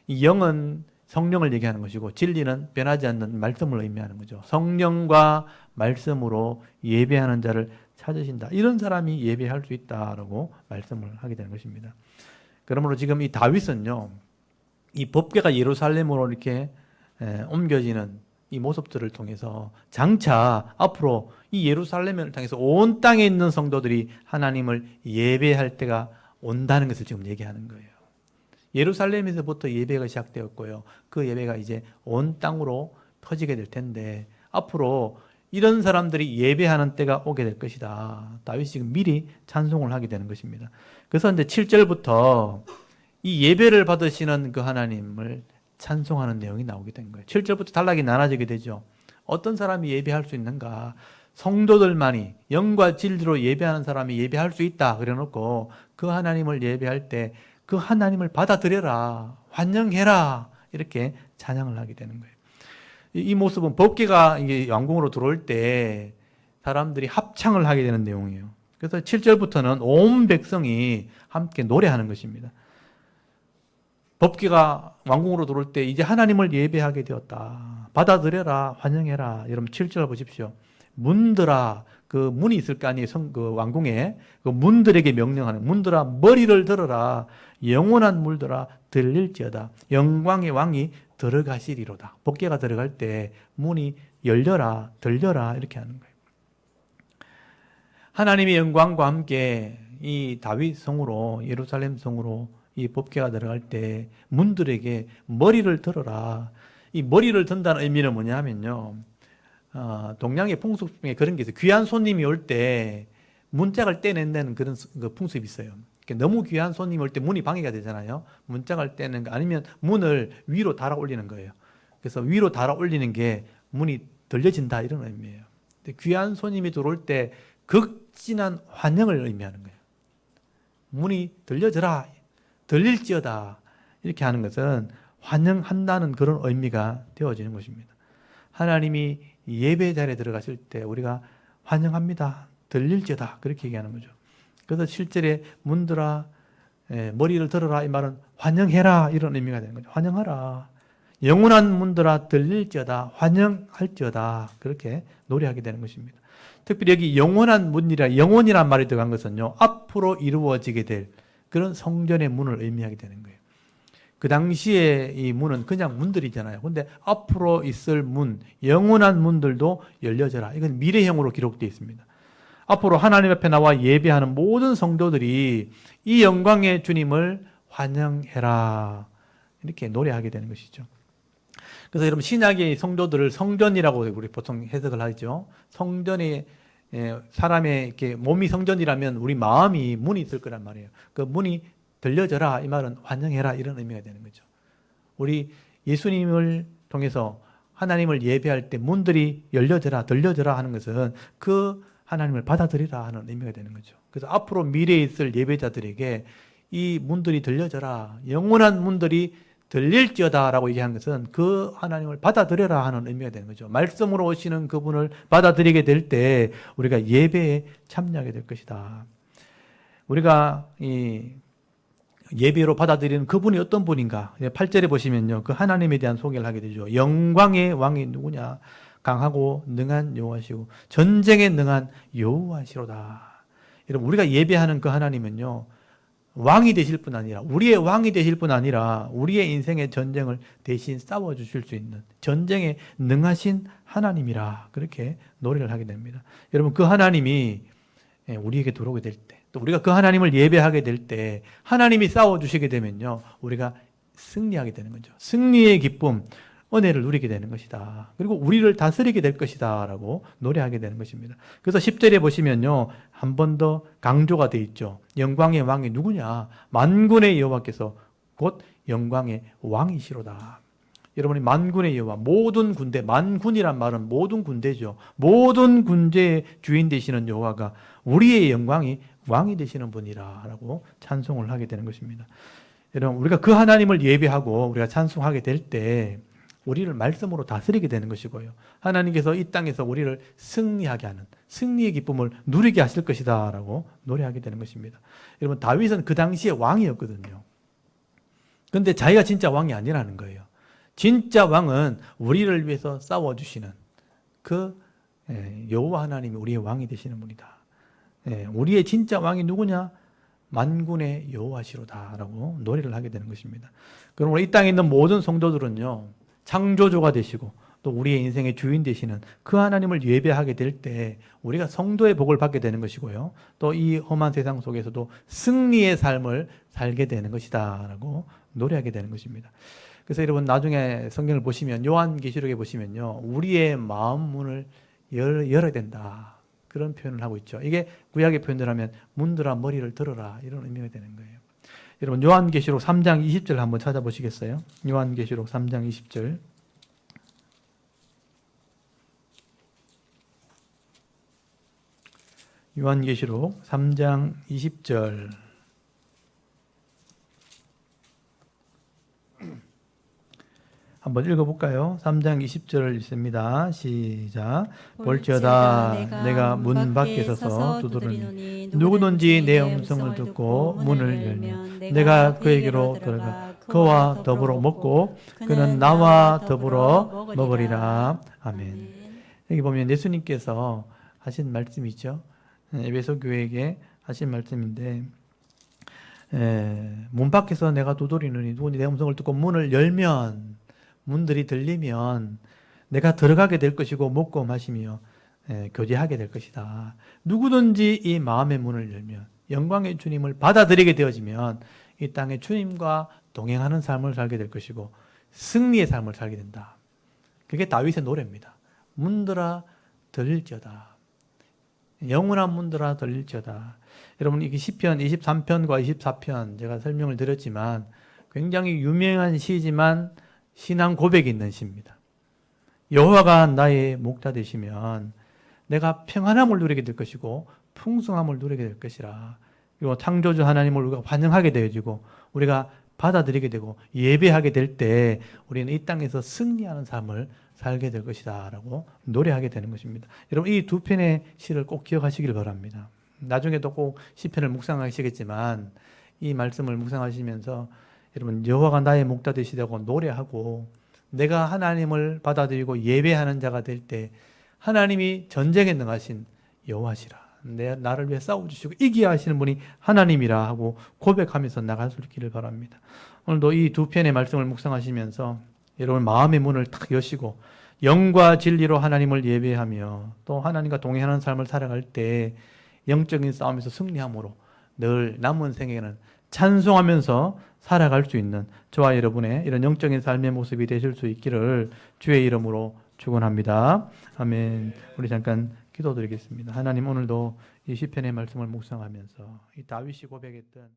이 영은 성령을 얘기하는 것이고 진리는 변하지 않는 말씀을 의미하는 거죠. 성령과 말씀으로 예배하는 자를 찾으신다. 이런 사람이 예배할 수 있다라고 말씀을 하게 되는 것입니다. 그러므로 지금 이 다윗은요, 이 법궤가 예루살렘으로 이렇게 옮겨지는 이 모습들을 통해서 장차 앞으로 이 예루살렘을 통해서 온 땅에 있는 성도들이 하나님을 예배할 때가 온다는 것을 지금 얘기하는 거예요. 예루살렘에서부터 예배가 시작되었고요. 그 예배가 이제 온 땅으로 퍼지게 될 텐데 앞으로 이런 사람들이 예배하는 때가 오게 될 것이다. 다윗이 지금 미리 찬송을 하게 되는 것입니다. 그래서 이제 7절부터 이 예배를 받으시는 그 하나님을 찬송하는 내용이 나오게 된 거예요. 7절부터 단락이 나눠지게 되죠. 어떤 사람이 예배할 수 있는가? 성도들만이 영과 진리로 예배하는 사람이 예배할 수 있다 그래놓고 그 하나님을 예배할 때 그 하나님을 받아들여라, 환영해라 이렇게 찬양을 하게 되는 거예요. 이 모습은 법궤가 이게 왕궁으로 들어올 때 사람들이 합창을 하게 되는 내용이에요. 그래서 7절부터는 온 백성이 함께 노래하는 것입니다. 법궤가 왕궁으로 들어올 때 이제 하나님을 예배하게 되었다. 받아들여라, 환영해라. 여러분 7절 보십시오. 문들아, 그 문이 있을 거 아니에요. 그 왕궁에 그 문들에게 명령하는 문들아 머리를 들어라. 영원한 물들아 들릴지어다. 영광의 왕이 들어가시리로다. 법궤가 들어갈 때 문이 열려라, 들려라 이렇게 하는 거예요. 하나님의 영광과 함께 이 다윗 성으로 예루살렘 성으로 이 법궤가 들어갈 때 문들에게 머리를 들어라. 이 머리를 든다는 의미는 뭐냐면요. 동양의 풍습 중에 그런 게 있어요. 귀한 손님이 올 때 문짝을 떼낸다는 그런 풍습이 있어요. 너무 귀한 손님이 올 때 문이 방해가 되잖아요. 문짝을 떼는 거 아니면 문을 위로 달아 올리는 거예요. 그래서 위로 달아 올리는 게 문이 들려진다 이런 의미예요. 귀한 손님이 들어올 때 극진한 환영을 의미하는 거예요. 문이 들려져라, 들릴지어다 이렇게 하는 것은 환영한다는 그런 의미가 되어지는 것입니다. 하나님이 예배 자리에 들어가실 때 우리가 환영합니다. 들릴지어다 그렇게 얘기하는 거죠. 그래서 실제로 문들아 머리를 들어라 이 말은 환영해라 이런 의미가 되는 거죠. 환영하라. 영원한 문들아 들릴지어다 환영할지어다 그렇게 노래하게 되는 것입니다. 특별히 여기 영원한 문이라 영원이란 말이 들어간 것은요 앞으로 이루어지게 될 그런 성전의 문을 의미하게 되는 거예요. 그 당시에 이 문은 그냥 문들이잖아요. 근데 앞으로 있을 문, 영원한 문들도 열려져라. 이건 미래형으로 기록되어 있습니다. 앞으로 하나님 앞에 나와 예배하는 모든 성도들이 이 영광의 주님을 환영해라. 이렇게 노래하게 되는 것이죠. 그래서 여러분 신약의 성도들을 성전이라고 우리 보통 해석을 하죠. 성전이 사람의 이렇게 몸이 성전이라면 우리 마음이 문이 있을 거란 말이에요. 그 문이 들려져라 이 말은 환영해라 이런 의미가 되는 거죠. 우리 예수님을 통해서 하나님을 예배할 때 문들이 열려져라 들려져라 하는 것은 그 하나님을 받아들이라 하는 의미가 되는 거죠. 그래서 앞으로 미래에 있을 예배자들에게 이 문들이 들려져라 영원한 문들이 들릴지어다 라고 얘기한 것은 그 하나님을 받아들여라 하는 의미가 되는 거죠. 말씀으로 오시는 그분을 받아들이게 될 때 우리가 예배에 참여하게 될 것이다. 우리가 이 예배로 받아들이는 그분이 어떤 분인가? 8절에 보시면요. 그 하나님에 대한 소개를 하게 되죠. 영광의 왕이 누구냐? 강하고 능한 여호와시고 전쟁에 능한 여호와시로다. 여러분 우리가 예배하는 그 하나님은요. 왕이 되실 뿐 아니라 우리의 왕이 되실 뿐 아니라 우리의 인생의 전쟁을 대신 싸워주실 수 있는 전쟁에 능하신 하나님이라 그렇게 노래를 하게 됩니다. 여러분 그 하나님이 우리에게 들어오게 될 때 또 우리가 그 하나님을 예배하게 될 때 하나님이 싸워주시게 되면요 우리가 승리하게 되는 거죠. 승리의 기쁨 은혜를 누리게 되는 것이다. 그리고 우리를 다스리게 될 것이다 라고 노래하게 되는 것입니다. 그래서 10절에 보시면요 한 번 더 강조가 되어 있죠. 영광의 왕이 누구냐? 만군의 여호와께서 곧 영광의 왕이시로다. 여러분이 만군의 여호와 모든 군대 만군이란 말은 모든 군대죠. 모든 군대의 주인 되시는 여호와가 우리의 영광이 왕이 되시는 분이라 라고 찬송을 하게 되는 것입니다. 여러분 우리가 그 하나님을 예배하고 우리가 찬송하게 될 때 우리를 말씀으로 다스리게 되는 것이고요. 하나님께서 이 땅에서 우리를 승리하게 하는 승리의 기쁨을 누리게 하실 것이다 라고 노래하게 되는 것입니다. 여러분, 다윗은 그 당시에 왕이었거든요. 그런데 자기가 진짜 왕이 아니라는 거예요. 진짜 왕은 우리를 위해서 싸워주시는 그 여호와 하나님이 우리의 왕이 되시는 분이다. 우리의 진짜 왕이 누구냐? 만군의 여호와시로다 라고 노래를 하게 되는 것입니다. 그러므로 이 땅에 있는 모든 성도들은요, 창조주가 되시고 또 우리의 인생의 주인 되시는 그 하나님을 예배하게 될 때 우리가 성도의 복을 받게 되는 것이고요, 또 이 험한 세상 속에서도 승리의 삶을 살게 되는 것이다 라고 노래하게 되는 것입니다. 그래서 여러분, 나중에 성경을 보시면 요한계시록에 보시면요, 우리의 마음 문을 열어야 된다, 그런 표현을 하고 있죠. 이게 구약의 표현을 하면 문들아 머리를 들어라, 이런 의미가 되는 거예요. 여러분, 요한계시록 3장 20절 한번 찾아보시겠어요? 요한계시록 3장 20절. 요한계시록 3장 20절. 한번 읽어볼까요? 3장 20절 읽습니다. 시작. 볼지어다 내가 문 밖에 서서 두드리니 누구든지 내 음성을 듣고 문을 열면 내가 그에게로 들어가 그와 더불어 먹고 그는 나와 더불어 먹으리라. 아멘. 여기 보면 예수님께서 하신 말씀이죠. 에베소 교회에게 하신 말씀인데, 문 밖에서 내가 두드리느니 누구든지 내 음성을 듣고 문을 열면, 문들이 들리면 내가 들어가게 될 것이고 먹고 마시며 교제하게 될 것이다. 누구든지 이 마음의 문을 열면, 영광의 주님을 받아들이게 되어지면 이 땅에 주님과 동행하는 삶을 살게 될 것이고 승리의 삶을 살게 된다. 그게 다윗의 노래입니다. 문들아 들릴지어다. 영원한 문들아 들릴지어다. 여러분, 이게 시편 23편과 24편 제가 설명을 드렸지만 굉장히 유명한 시지만 신앙 고백이 있는 시입니다. 여호와가 나의 목자 되시면 내가 평안함을 누리게 될 것이고 풍성함을 누리게 될 것이라. 그리고 창조주 하나님을 우리가 반영하게 되어지고 우리가 받아들이게 되고 예배하게 될 때 우리는 이 땅에서 승리하는 삶을 살게 될 것이다 라고 노래하게 되는 것입니다. 여러분, 이 두 편의 시를 꼭 기억하시길 바랍니다. 나중에도 꼭 시편을 묵상하시겠지만 이 말씀을 묵상하시면서 여러분, 여호와가 나의 목자 되시다고 노래하고 내가 하나님을 받아들이고 예배하는 자가 될 때 하나님이 전쟁에 능하신 여호와시라, 나를 위해 싸워주시고 이기야 하시는 분이 하나님이라 하고 고백하면서 나갈 수 있기를 바랍니다. 오늘도 이 두 편의 말씀을 묵상하시면서 여러분 마음의 문을 탁 여시고 영과 진리로 하나님을 예배하며 또 하나님과 동행하는 삶을 살아갈 때 영적인 싸움에서 승리함으로 늘 남은 생에는 찬송하면서 살아갈 수 있는 저와 여러분의 이런 영적인 삶의 모습이 되실 수 있기를 주의 이름으로 축원합니다. 아멘. 우리 잠깐 기도드리겠습니다. 하나님, 오늘도 이 시편의 말씀을 묵상하면서 이 다윗이 고백했던